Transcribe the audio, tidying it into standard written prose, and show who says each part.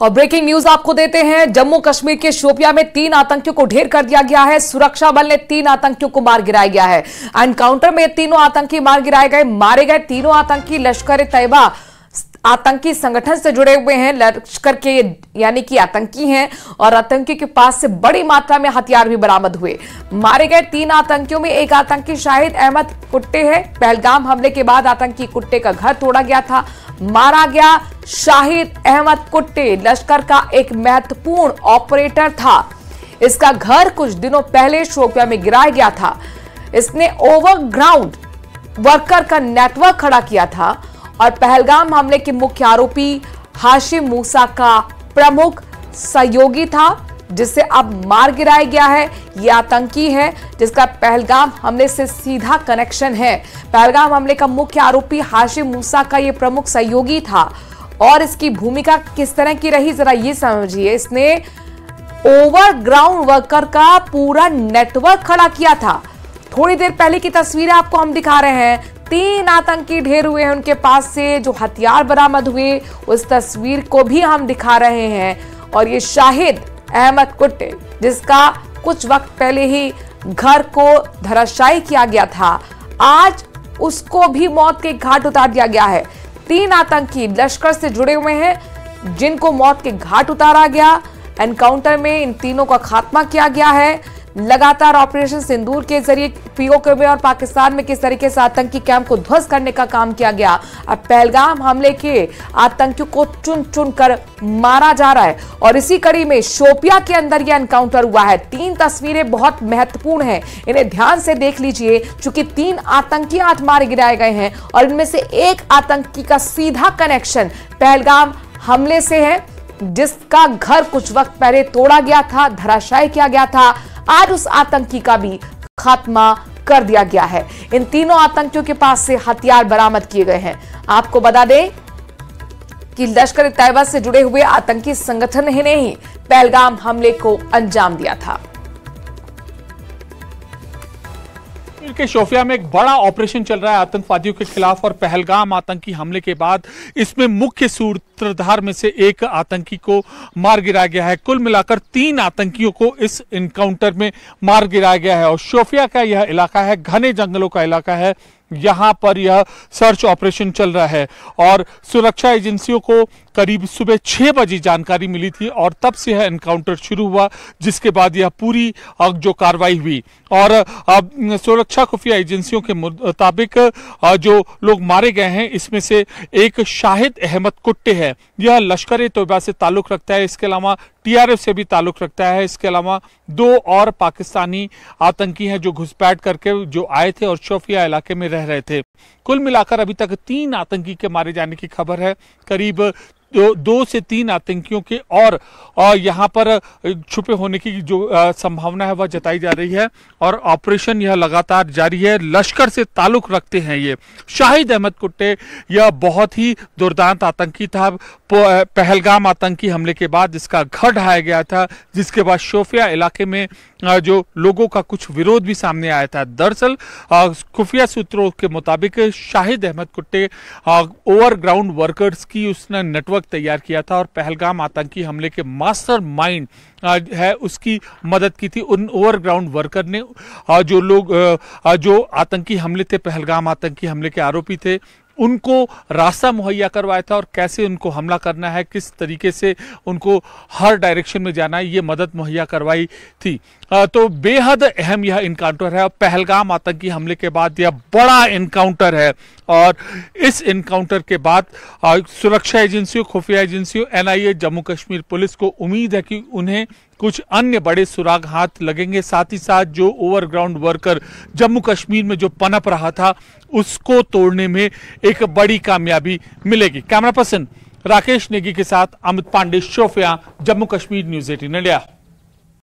Speaker 1: और breaking news आपको देते हैं। जम्मू कश्मीर के शोपियां में 3 आतंकियों को ढेर कर दिया गया है। सुरक्षा बल ने 3 आतंकियों को मार गिराया गया है। एनकाउंटर में तीनों आतंकी मार गिराए गए। मारे गए तीनों आतंकी लश्कर-ए-तैयबा आतंकी संगठन से जुड़े हुए हैं। लश्कर के यानी कि आतंकी हैं और आतंकी के पास से बड़ी मात्रा में हथियार भी बरामद हुए। मारे गए 3 आतंकियों में एक आतंकी शाहिद अहमद कुट्टे है। पहलगाम हमले के बाद आतंकी कुट्टे का घर तोड़ा गया था। मारा गया शाहिद अहमद कुट्टे लश्कर का एक महत्वपूर्ण ऑपरेटर था। इसका घर कुछ दिनों पहले शोपियां में गिराया गया था। इसने ओवरग्राउंड वर्कर का नेटवर्क खड़ा किया था और पहलगाम हमले के मुख्य आरोपी हाशिम मूसा का प्रमुख सहयोगी था, जिसे अब मार गिराया गया है। यह आतंकी है जिसका पहलगाम हमले से सीधा कनेक्शन है। पहलगाम हमले का मुख्य आरोपी हाशिम मूसा का यह प्रमुख सहयोगी था और इसकी भूमिका किस तरह की रही जरा ये समझिए। इसने ओवरग्राउंड वर्कर का पूरा नेटवर्क खड़ा किया था। थोड़ी देर पहले की तस्वीरें आपको हम दिखा रहे हैं। 3 आतंकी ढेर हुए हैं, उनके पास से जो हथियार बरामद हुए उस तस्वीर को भी हम दिखा रहे हैं। और ये शाहिद अहमद कुट्टे जिसका कुछ वक्त पहले ही घर को धराशायी किया गया था, आज उसको भी मौत के घाट उतार दिया गया है। 3 आतंकी लश्कर से जुड़े हुए हैं जिनको मौत के घाट उतारा गया। एनकाउंटर में इन तीनों का खात्मा किया गया है। लगातार ऑपरेशन सिंदूर के जरिए पीओके में और पाकिस्तान में किस तरीके से आतंकी कैंप को ध्वस्त करने का काम किया गया। अब पहलगाम हमले के आतंकियों को चुन चुन कर मारा जा रहा है और इसी कड़ी में शोपियां के अंदर यह एनकाउंटर हुआ है। 3 तस्वीरें बहुत महत्वपूर्ण हैं, इन्हें ध्यान से देख लीजिए क्योंकि 3 आतंकी आज मारे गिराए गए हैं और इनमें से एक आतंकी का सीधा कनेक्शन पहलगाम हमले से है, जिसका घर कुछ वक्त पहले तोड़ा गया था, धराशायी किया गया था। आज उस आतंकी का भी खात्मा कर दिया गया है। इन तीनों आतंकियों के पास से हथियार बरामद किए गए हैं। आपको बता दें कि लश्कर-ए-तैयबा से जुड़े हुए आतंकी संगठन ने ही पहलगाम हमले को अंजाम दिया था।
Speaker 2: के शोपियां में एक बड़ा ऑपरेशन चल रहा है आतंकवादियों के खिलाफ और पहलगाम आतंकी हमले के बाद इसमें मुख्य सूत्रधार में से एक आतंकी को मार गिराया गया है। कुल मिलाकर 3 आतंकियों को इस एनकाउंटर में मार गिराया गया है और शोपियां का यह इलाका है, घने जंगलों का इलाका है। यहां पर यह सर्च ऑपरेशन चल रहा है और सुरक्षा एजेंसियों को करीब सुबह 6 बजे जानकारी मिली थी और तब से यह एनकाउंटर शुरू हुआ, जिसके बाद यह पूरी जो कार्रवाई हुई। और सुरक्षा खुफिया एजेंसियों के मुताबिक जो लोग मारे गए हैं इसमें से एक शाहिद अहमद कुट्टे है। यह लश्कर-ए-तैयबा से ताल्लुक रखता है, इसके अलावा टीआरएफ से भी ताल्लुक रखता है। इसके अलावा 2 और पाकिस्तानी आतंकी हैं जो घुसपैठ करके जो आए थे और शोपियां इलाके में रह रहे थे। कुल मिलाकर अभी तक 3 आतंकी के मारे जाने की खबर है। करीब 2 से 3 आतंकियों के और यहाँ पर छुपे होने की जो संभावना है वह जताई जा रही है और ऑपरेशन यह लगातार जारी है। लश्कर से ताल्लुक रखते हैं ये शाहिद अहमद कुट्टे। यह बहुत ही दुर्दांत आतंकी था। पहलगाम आतंकी हमले के बाद इसका घर ढहाया गया था, जिसके बाद शोपियां इलाके में जो लोगों का कुछ विरोध भी सामने आया था। दरअसल खुफिया सूत्रों के मुताबिक शाहिद अहमद कुट्टे ओवरग्राउंड वर्कर्स की उसने नेटवर्क तैयार किया था और पहलगाम आतंकी हमले के मास्टरमाइंड है उसकी मदद की थी। उन ओवरग्राउंड वर्कर ने जो लोग जो आतंकी हमले थे, पहलगाम आतंकी हमले के आरोपी थे, उनको रास्ता मुहैया करवाया था और कैसे उनको हमला करना है, किस तरीके से उनको हर डायरेक्शन में जाना है, ये मदद मुहैया करवाई थी। तो बेहद अहम यह इनकाउंटर है और पहलगाम आतंकी हमले के बाद यह बड़ा इनकाउंटर है। और इस इनकाउंटर के बाद सुरक्षा एजेंसियों, खुफिया एजेंसियों, एनआईए, जम्मू कश्मीर पुलिस को उम्मीद है कि उन्हें कुछ अन्य बड़े सुराग हाथ लगेंगे। साथ ही साथ जो ओवरग्राउंड वर्कर जम्मू कश्मीर में जो पनप रहा था उसको तोड़ने में एक बड़ी कामयाबी मिलेगी। कैमरा पर्सन राकेश नेगी के साथ अमित पांडे, शोपियां, जम्मू कश्मीर, न्यूज़ 18 इंडिया।